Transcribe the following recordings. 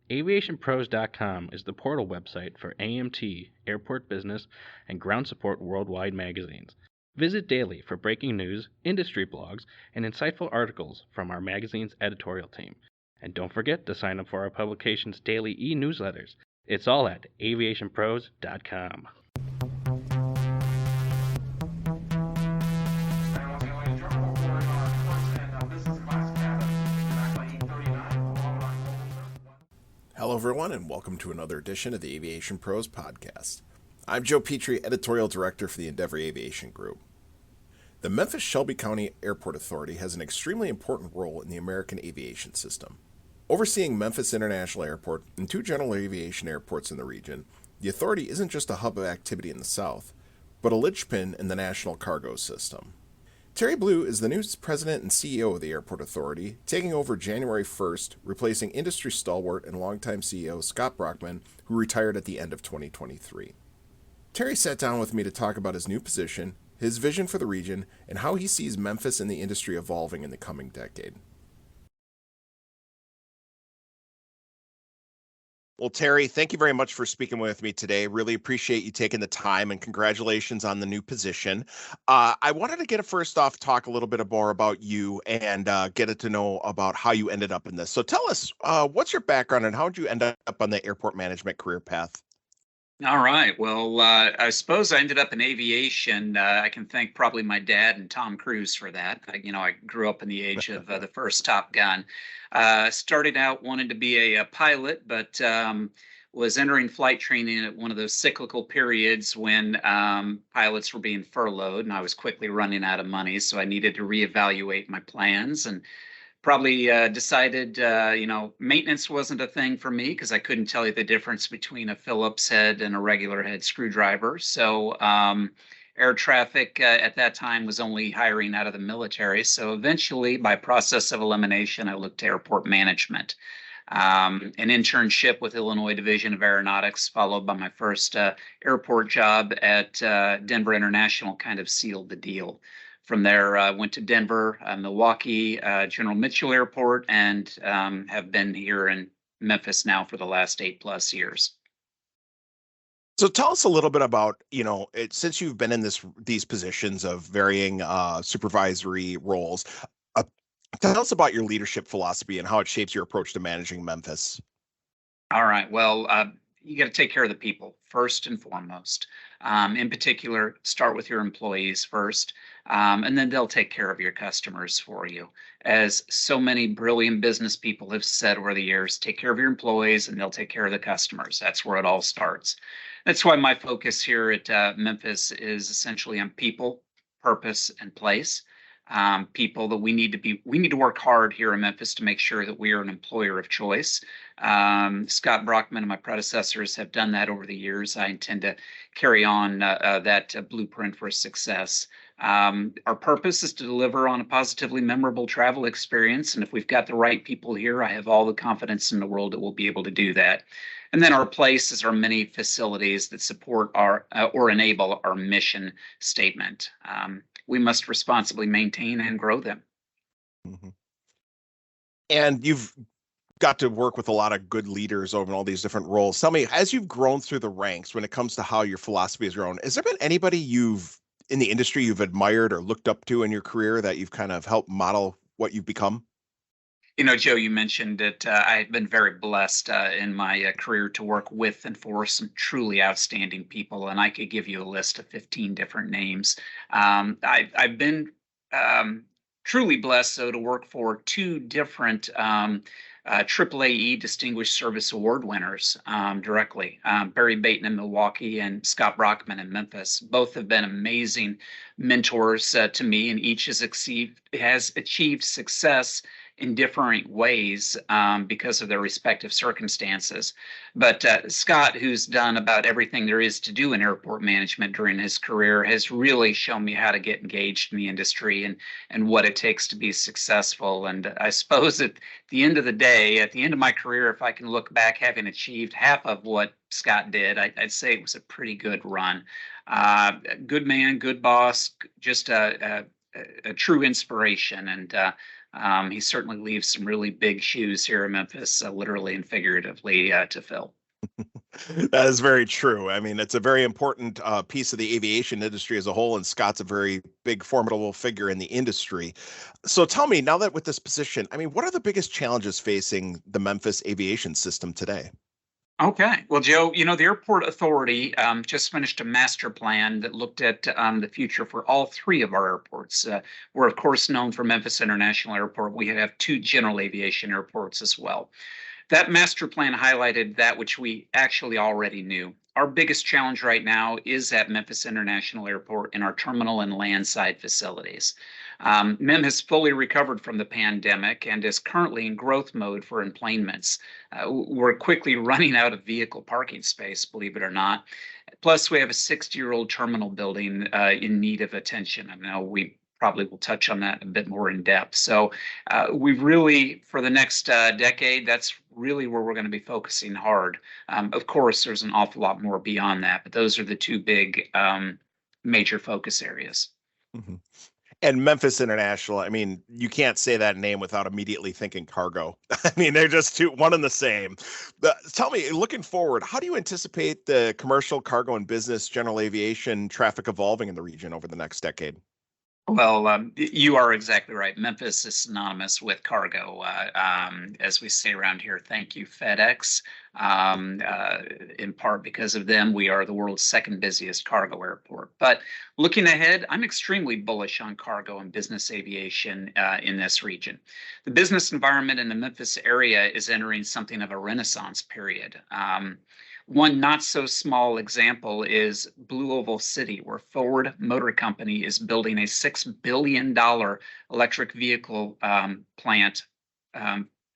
AviationPros.com is the portal website for AMT, Airport Business, and Ground Support Worldwide magazines. Visit daily for breaking news, industry blogs, and insightful articles from our magazine's editorial team. And don't forget to sign up for our publication's daily e-newsletters. It's all at AviationPros.com. Hello, everyone, and welcome to another edition of the Aviation Pros podcast. I'm Joe Petrie, Editorial Director for the Endeavor Aviation Group. The Memphis-Shelby County Airport Authority has an extremely important role in the American aviation system. Overseeing Memphis International Airport and two general aviation airports in the region, the authority isn't just a hub of activity in the South, but a linchpin in the national cargo system. Terry Blue is the new president and CEO of the Airport Authority, taking over January 1st, replacing industry stalwart and longtime CEO Scott Brockman, who retired at the end of 2023. Terry sat down with me to talk about his new position, his vision for the region, and how he sees Memphis and the industry evolving in the coming decade. Well, Terry, thank you very much for speaking with me today. Really appreciate you taking the time, and congratulations on the new position. I wanted to first off talk a little bit more about you and get it to know about how you ended up in this. So tell us, what's your background and how did you end up on the airport management career path? All right. Well, I suppose I ended up in aviation. I can thank probably my dad and Tom Cruise for that. I grew up in the age of the first Top Gun. Started out wanting to be a pilot, but was entering flight training at one of those cyclical periods when pilots were being furloughed, and I was quickly running out of money. So I needed to reevaluate my plans and probably decided, maintenance wasn't a thing for me because I couldn't tell you the difference between a Phillips head and a regular head screwdriver. So air traffic at that time was only hiring out of the military. So eventually, by process of elimination, I looked to airport management. An internship with Illinois Division of Aeronautics, followed by my first airport job at Denver International, kind of sealed the deal. From there, I went to Denver, Milwaukee, General Mitchell Airport, and have been here in Memphis now for the last 8+ years. So tell us a little bit about, since you've been in these positions of varying supervisory roles, tell us about your leadership philosophy and how it shapes your approach to managing Memphis. All right. Well, you got to take care of the people first and foremost. In particular, start with your employees first, and then they'll take care of your customers for you. As so many brilliant business people have said over the years, take care of your employees and they'll take care of the customers. That's where it all starts. That's why my focus here at Memphis is essentially on people, purpose, and place. People that we need to work hard here in Memphis to make sure that we are an employer of choice. Scott Brockman and my predecessors have done that over the years. I intend to carry on that blueprint for success. Our purpose is to deliver on a positively memorable travel experience. And if we've got the right people here, I have all the confidence in the world that we'll be able to do that. And then our place is our many facilities that support our or enable our mission statement. We must responsibly maintain and grow them. Mm-hmm. And you've got to work with a lot of good leaders over all these different roles. Tell me, as you've grown through the ranks, when it comes to how your philosophy has grown, has there been anybody in the industry you've admired or looked up to in your career that you've kind of helped model what you've become? Joe, you mentioned that I've been very blessed in my career to work with and for some truly outstanding people, and I could give you a list of 15 different names. I've been truly blessed, though, to work for two different AAAE Distinguished Service Award winners directly, Barry Baton in Milwaukee and Scott Brockman in Memphis. Both have been amazing mentors to me, and each has achieved success in different ways because of their respective circumstances. But Scott, who's done about everything there is to do in airport management during his career, has really shown me how to get engaged in the industry and what it takes to be successful. And I suppose at the end of the day, at the end of my career, if I can look back having achieved half of what Scott did, I'd say it was a pretty good run. Good man, good boss, just a true inspiration. And He certainly leaves some really big shoes here in Memphis, literally and figuratively, to fill. That is very true. I mean, it's a very important piece of the aviation industry as a whole, and Scott's a very big, formidable figure in the industry. So tell me, now that with this position, I mean, what are the biggest challenges facing the Memphis aviation system today? Okay. Well, Joe, the Airport Authority just finished a master plan that looked at the future for all three of our airports. We're, of course, known for Memphis International Airport. We have two general aviation airports as well. That master plan highlighted that which we actually already knew. Our biggest challenge right now is at Memphis International Airport in our terminal and landside facilities. MEM has fully recovered from the pandemic and is currently in growth mode for enplanements. We're quickly running out of vehicle parking space, believe it or not. Plus, we have a 60-year-old terminal building in need of attention. I know we probably will touch on that a bit more in depth. So we've really, for the next decade, that's really where we're going to be focusing hard. Of course, there's an awful lot more beyond that, but those are the two big major focus areas. Mm-hmm. And Memphis International, I mean, you can't say that name without immediately thinking cargo. I mean, they're just one and the same. But tell me, looking forward, how do you anticipate the commercial, cargo, and business general aviation traffic evolving in the region over the next decade? Well, you are exactly right. Memphis is synonymous with cargo. As we say around here, thank you, FedEx. In part because of them, we are the world's second busiest cargo airport. But looking ahead, I'm extremely bullish on cargo and business aviation in this region. The business environment in the Memphis area is entering something of a renaissance period. One not so small example is Blue Oval City, where Ford Motor Company is building a $6 billion electric vehicle plant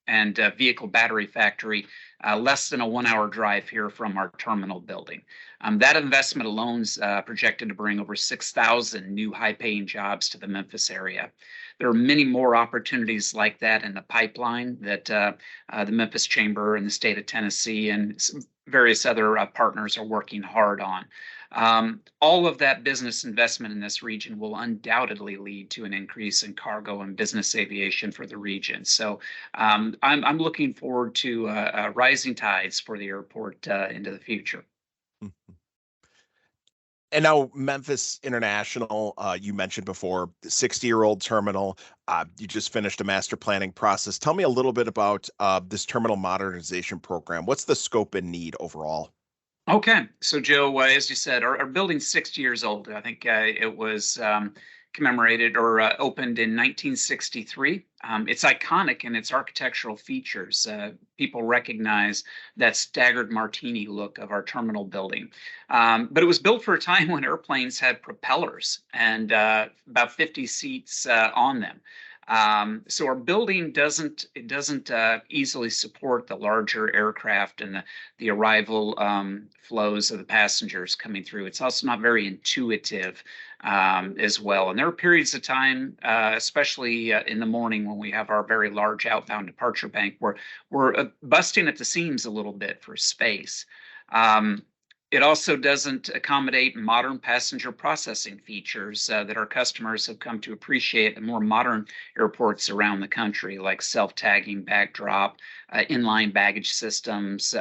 and vehicle battery factory less than a 1 hour drive here from our terminal building. That investment alone is projected to bring over 6,000 new high-paying jobs to the Memphis area. There are many more opportunities like that in the pipeline that the Memphis Chamber and the state of Tennessee and various other partners are working hard on. All of that business investment in this region will undoubtedly lead to an increase in cargo and business aviation for the region. So I'm looking forward to rising tides for the airport into the future. And now Memphis International, you mentioned before, the 60-year-old terminal. You just finished a master planning process. Tell me a little bit about this terminal modernization program. What's the scope and need overall? Okay, so Joe, as you said, our building's 60 years old. I think it was commemorated or opened in 1963. It's iconic in its architectural features. People recognize that staggered martini look of our terminal building. But it was built for a time when airplanes had propellers and about 50 seats on them. So our building doesn't easily support the larger aircraft and the arrival flows of the passengers coming through. It's also not very intuitive as well. And there are periods of time, especially in the morning when we have our very large outbound departure bank, where we're busting at the seams a little bit for space. It also doesn't accommodate modern passenger processing features that our customers have come to appreciate at more modern airports around the country, like self-tagging, bag drop, inline baggage systems,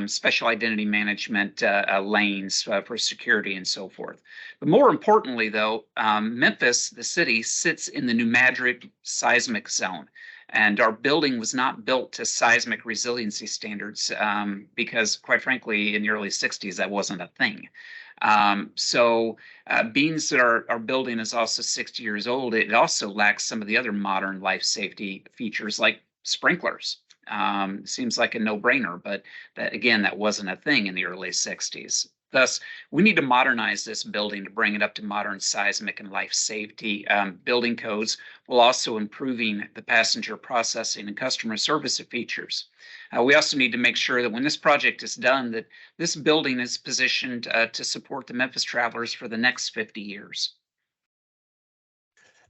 special identity management lanes for security and so forth. But more importantly, though, Memphis, the city, sits in the New Madrid seismic zone. And our building was not built to seismic resiliency standards because, quite frankly, in the early 60s, that wasn't a thing. So being that our building is also 60 years old, it also lacks some of the other modern life safety features like sprinklers. Seems like a no-brainer, but that wasn't a thing in the early 60s. Thus, we need to modernize this building to bring it up to modern seismic and life safety building codes, while also improving the passenger processing and customer service features. We also need to make sure that when this project is done, that this building is positioned to support the Memphis travelers for the next 50 years.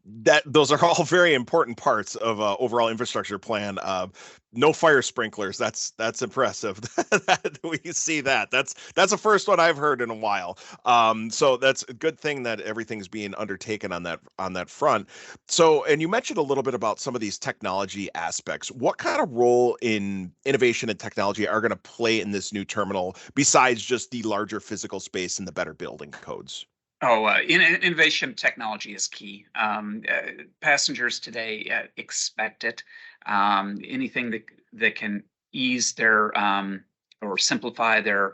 those are all very important parts of overall infrastructure plan. No fire sprinklers. That's impressive. That we see that. That's the first one I've heard in a while. So that's a good thing that everything's being undertaken on that front. So, and you mentioned a little bit about some of these technology aspects. What kind of role in innovation and technology are going to play in this new terminal besides just the larger physical space and the better building codes? Oh, innovation technology is key. Passengers today expect it. Anything that can ease their or simplify their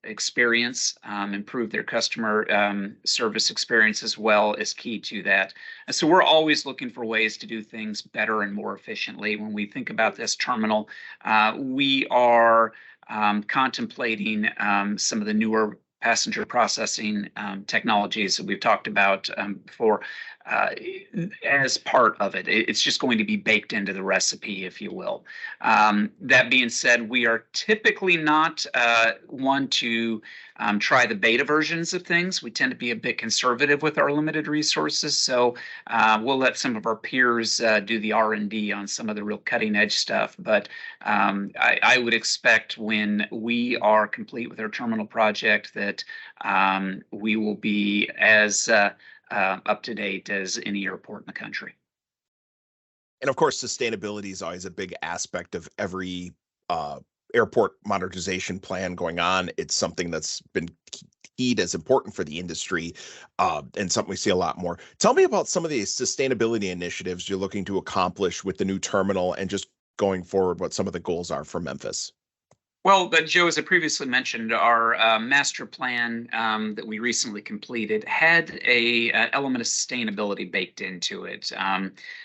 experience, improve their customer service experience as well is key to that. And so we're always looking for ways to do things better and more efficiently. When we think about this terminal, we are contemplating some of the newer passenger processing technologies that we've talked about before as part of it. It's just going to be baked into the recipe, if you will. That being said, we are typically not one to try the beta versions of things. We tend to be a bit conservative with our limited resources, so we'll let some of our peers do the R&D on some of the real cutting edge stuff. But I would expect when we are complete with our terminal project that we will be as up to date as any airport in the country. And of course, sustainability is always a big aspect of every airport modernization plan going on. It's something that's been keyed as important for the industry, and something we see a lot more. Tell me about some of the sustainability initiatives you're looking to accomplish with the new terminal, and just going forward, what some of the goals are for Memphis. Well, Joe, as I previously mentioned, our master plan that we recently completed had a element of sustainability baked into it.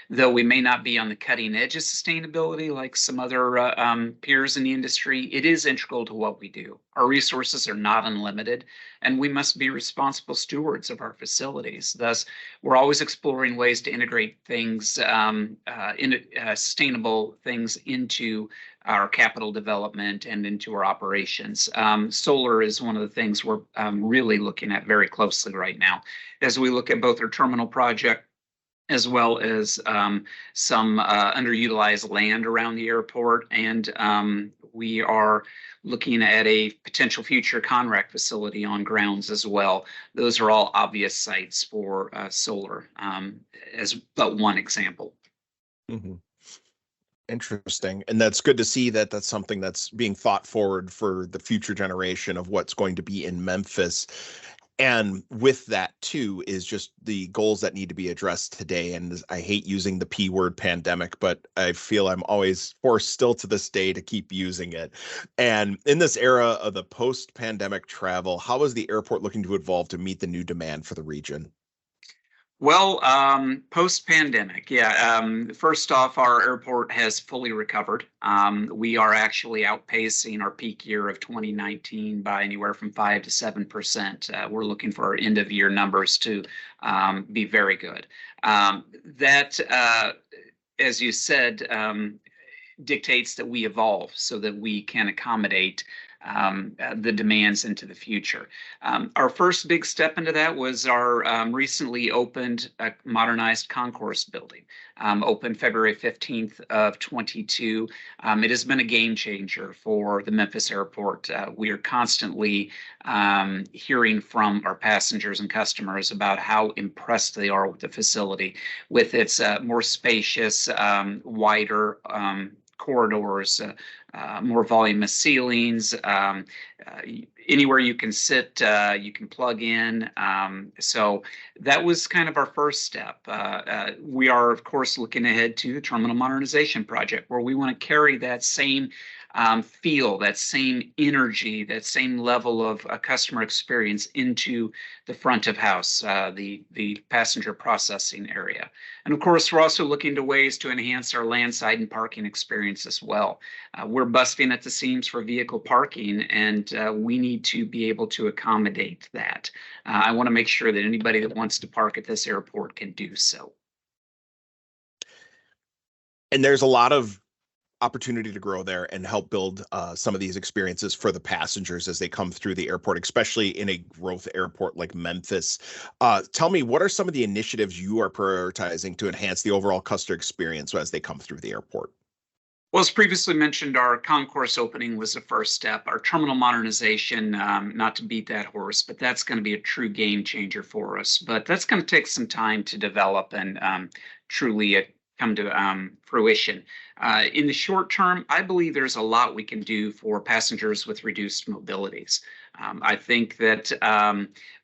Though we may not be on the cutting edge of sustainability like some other peers in the industry, it is integral to what we do. Our resources are not unlimited, and we must be responsible stewards of our facilities. Thus, we're always exploring ways to integrate things, sustainable things into our capital development and into our operations. Solar is one of the things we're really looking at very closely right now as we look at both our terminal project as well as some underutilized land around the airport. And we are looking at a potential future Conrack facility on grounds as well. Those are all obvious sites for solar, as but one example. Mm-hmm. Interesting. And that's good to see that that's something that's being thought forward for the future generation of what's going to be in Memphis. And with that too is just the goals that need to be addressed today. And I hate using the P word pandemic, but I feel I'm always forced still to this day to keep using it. And in this era of the post-pandemic travel, how is the airport looking to evolve to meet the new demand for the region? Well, post-pandemic, yeah. First off, our airport has fully recovered. We are actually outpacing our peak year of 2019 by anywhere from 5 to 7%. We're looking for our end-of-year numbers to be very good. That, as you said, dictates that we evolve so that we can accommodate the demands into the future. Our first big step into that was our recently opened modernized concourse building, opened February 15th of 22. It has been a game changer for the Memphis airport. We are constantly hearing from our passengers and customers about how impressed they are with the facility, with its more spacious, wider corridors, more voluminous ceilings. Anywhere you can sit, you can plug in. So that was kind of our first step. We are, of course, looking ahead to the terminal modernization project, where we want to carry that same feel, that same energy, that same level of customer experience into the front of house, the passenger processing area. And of course, we're also looking to ways to enhance our landside and parking experience as well. We're busting at the seams for vehicle parking, and we need to be able to accommodate that. I want to make sure that anybody that wants to park at this airport can do so. And there's a lot of opportunity to grow there and help build some of these experiences for the passengers as they come through the airport, especially in a growth airport like Memphis. Tell me, what are some of the initiatives you are prioritizing to enhance the overall customer experience as they come through the airport? Well, as previously mentioned, our concourse opening was the first step. Our terminal modernization, not to beat that horse, but that's going to be a true game changer for us. But that's going to take some time to develop and truly come to fruition. In the short term, I believe there's a lot we can do for passengers with reduced mobilities. I think that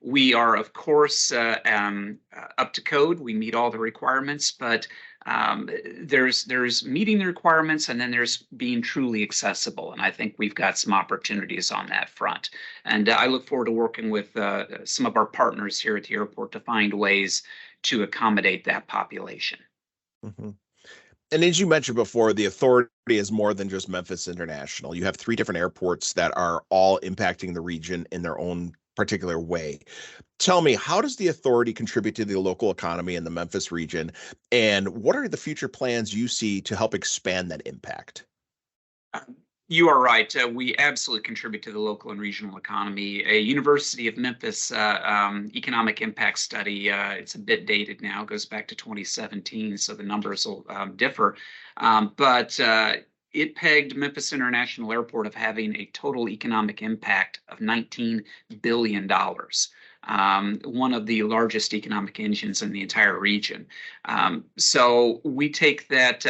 we are, of course, up to code. We meet all the requirements, but there's meeting the requirements, and then there's being truly accessible. And I think we've got some opportunities on that front. And I look forward to working with some of our partners here at the airport to find ways to accommodate that population. Mhm. And as you mentioned before, the authority is more than just Memphis International. You have three different airports that are all impacting the region in their own particular way. Tell me, how does the authority contribute to the local economy in the Memphis region? And what are the future plans you see to help expand that impact? You are right. We absolutely contribute to the local and regional economy. A University of Memphis economic impact study, it's a bit dated now, goes back to 2017, so the numbers will differ. But it pegged Memphis International Airport of having a total economic impact of $19 billion. One of the largest economic engines in the entire region. So we take that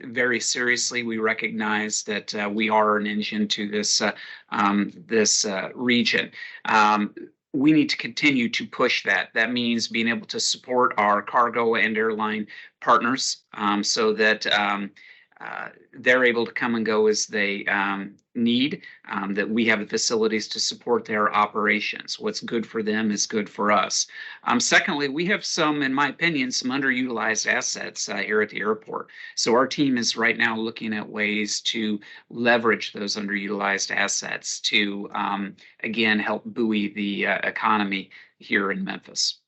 very seriously. We recognize that we are an engine to this region. We need to continue to push that. That means being able to support our cargo and airline partners so that they're able to come and go as they need, that we have the facilities to support their operations. What's good for them is good for us. Secondly, we have some, in my opinion, some underutilized assets here at the airport. So our team is right now looking at ways to leverage those underutilized assets to, again, help buoy the economy here in Memphis.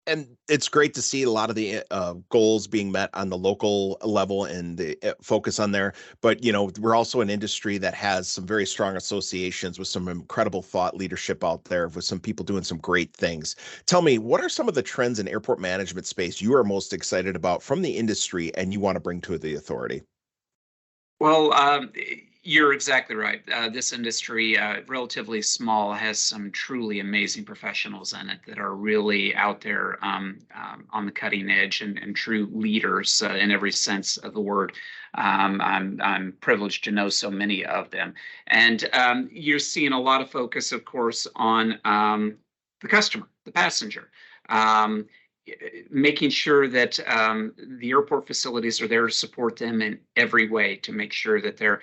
And it's great to see a lot of the goals being met on the local level and the focus on there. But, we're also an industry that has some very strong associations with some incredible thought leadership out there, with some people doing some great things. Tell me, what are some of the trends in airport management space you are most excited about from the industry and you want to bring to the authority? Well, you're exactly right. This industry, relatively small, has some truly amazing professionals in it that are really out there on the cutting edge and true leaders in every sense of the word. I'm privileged to know so many of them. And you're seeing a lot of focus, of course, on the customer, the passenger. Um, Making sure that the airport facilities are there to support them in every way to make sure that their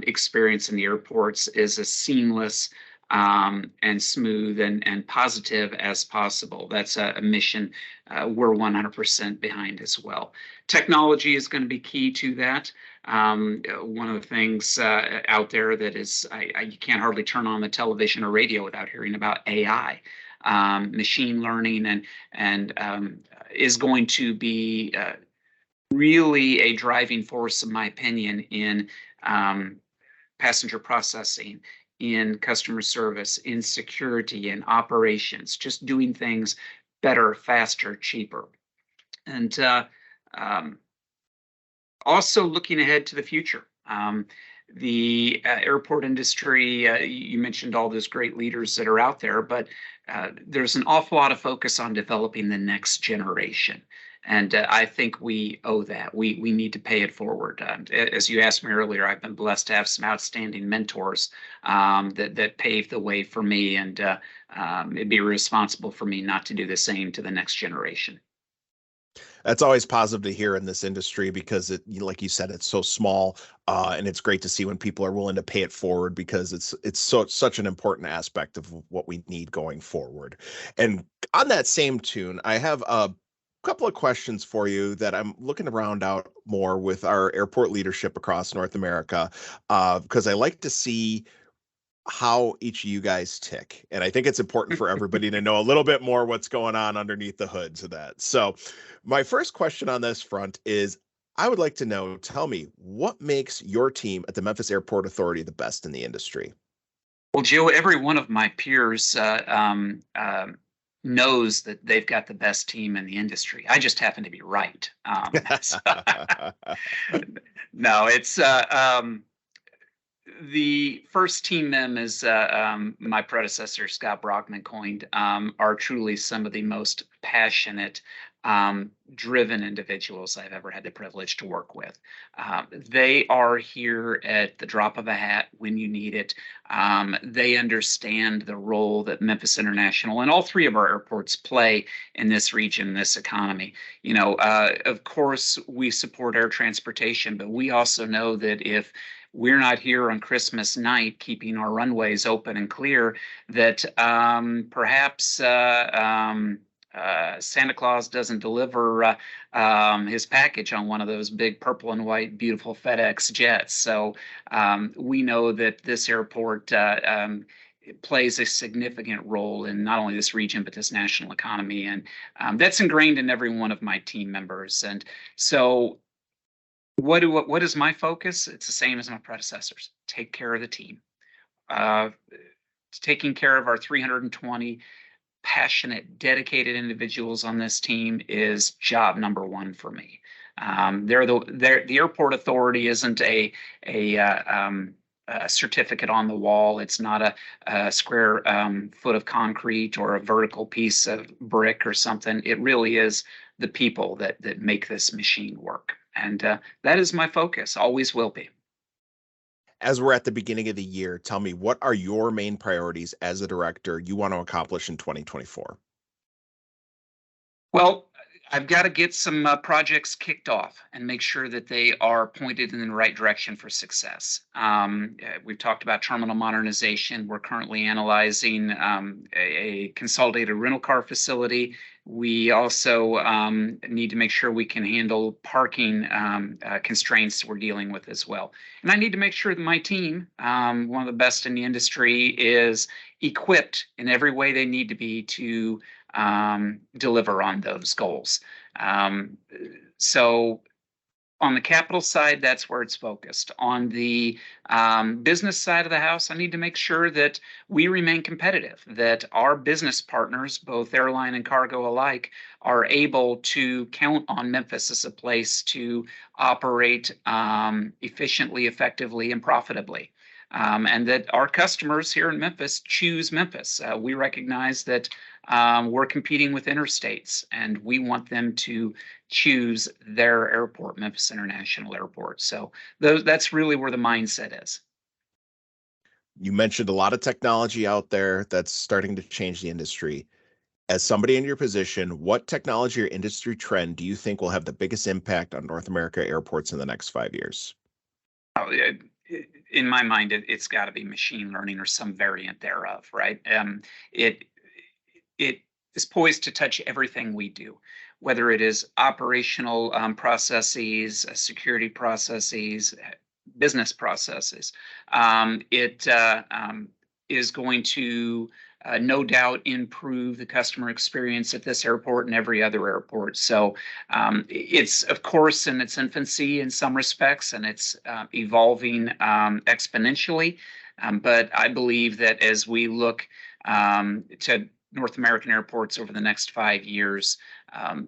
experience in the airports is as seamless and smooth and positive as possible. That's a mission we're 100% behind as well. Technology is going to be key to that. One of the things out there that is, you can't hardly turn on the television or radio without hearing about AI. Machine learning and is going to be really a driving force, in my opinion, in passenger processing, in customer service, in security, in operations, just doing things better, faster, cheaper. And also looking ahead to the future. The airport industry, you mentioned all those great leaders that are out there, but there's an awful lot of focus on developing the next generation. And I think we owe that. We need to pay it forward. As you asked me earlier, I've been blessed to have some outstanding mentors that paved the way for me, and it'd be irresponsible for me not to do the same to the next generation. That's always positive to hear in this industry because like you said, it's so small, and it's great to see when people are willing to pay it forward because it's such an important aspect of what we need going forward. And on that same tune, I have a couple of questions for you that I'm looking to round out more with our airport leadership across North America, because I like to see how each of you guys tick. And I think it's important for everybody to know a little bit more what's going on underneath the hoods of that. So my first question on this front is, I would like to know, tell me, what makes your team at the Memphis Airport Authority the best in the industry? Well, Joe, every one of my peers knows that they've got the best team in the industry. I just happen to be right. No, it's the first team mem, as my predecessor Scott Brockman coined, are truly some of the most passionate, driven individuals I've ever had the privilege to work with. They are here at the drop of a hat when you need it. They understand the role that Memphis International and all three of our airports play in this region, this economy. Of course, we support air transportation, but we also know that if we're not here on Christmas night keeping our runways open and clear, that perhaps Santa Claus doesn't deliver his package on one of those big purple and white, beautiful FedEx jets. So we know that this airport plays a significant role in not only this region, but this national economy. And that's ingrained in every one of my team members. And so what is my focus? It's the same as my predecessors. Take care of the team. Taking care of our 320 passionate, dedicated individuals on this team is job number one for me. The airport authority isn't a certificate on the wall. It's not a square foot of concrete or a vertical piece of brick or something. It really is the people that make this machine work. And that is my focus, always will be. As we're at the beginning of the year, tell me, what are your main priorities as a director you want to accomplish in 2024? Well, I've got to get some projects kicked off and make sure that they are pointed in the right direction for success. We've talked about terminal modernization. We're currently analyzing a consolidated rental car facility. We also need to make sure we can handle parking constraints we're dealing with as well. And I need to make sure that my team, one of the best in the industry, is equipped in every way they need to be to deliver on those goals. So on the capital side, that's where it's focused. On the business side of the house, I need to make sure that we remain competitive, that our business partners, both airline and cargo alike, are able to count on Memphis as a place to operate efficiently, effectively, and profitably. And that our customers here in Memphis choose Memphis. We recognize that we're competing with interstates, and we want them to choose their airport, Memphis International Airport. So that's really where the mindset is. You mentioned a lot of technology out there that's starting to change the industry. As somebody in your position, what technology or industry trend do you think will have the biggest impact on North America airports in the next 5 years? In my mind, it's got to be machine learning or some variant thereof, right? It is poised to touch everything we do, whether it is operational processes, security processes, business processes. It is going to no doubt improve the customer experience at this airport and every other airport. So it's, of course, in its infancy in some respects, and it's evolving exponentially. But I believe that as we look to North American airports over the next 5 years,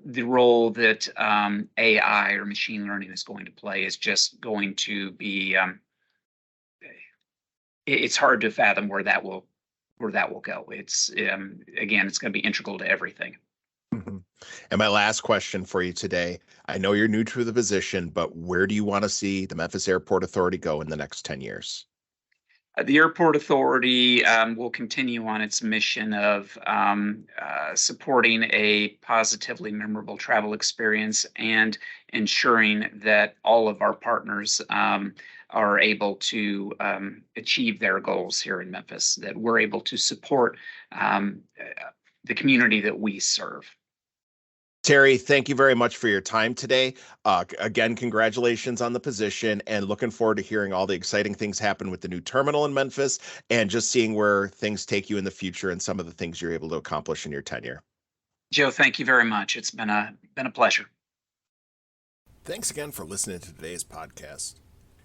the role that AI or machine learning is going to play is just going to be, it's hard to fathom where that will go. It's again, it's going to be integral to everything. Mm-hmm. And my last question for you today, I know you're new to the position, but where do you want to see the Memphis Airport Authority go in the next 10 years? The Airport Authority will continue on its mission of supporting a positively memorable travel experience and ensuring that all of our partners are able to achieve their goals here in Memphis, that we're able to support the community that we serve. Terry, thank you very much for your time today. Again, congratulations on the position, and looking forward to hearing all the exciting things happen with the new terminal in Memphis and just seeing where things take you in the future and some of the things you're able to accomplish in your tenure. Joe, thank you very much. It's been a pleasure. Thanks again for listening to today's podcast.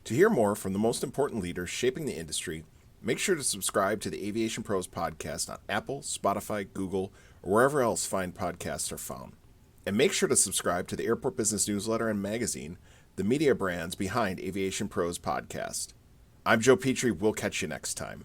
To hear more from the most important leaders shaping the industry, make sure to subscribe to the Aviation Pros podcast on Apple, Spotify, Google, or wherever else fine podcasts are found. And make sure to subscribe to the Airport Business Newsletter and Magazine, the media brands behind Aviation Pros podcast. I'm Joe Petrie. We'll catch you next time.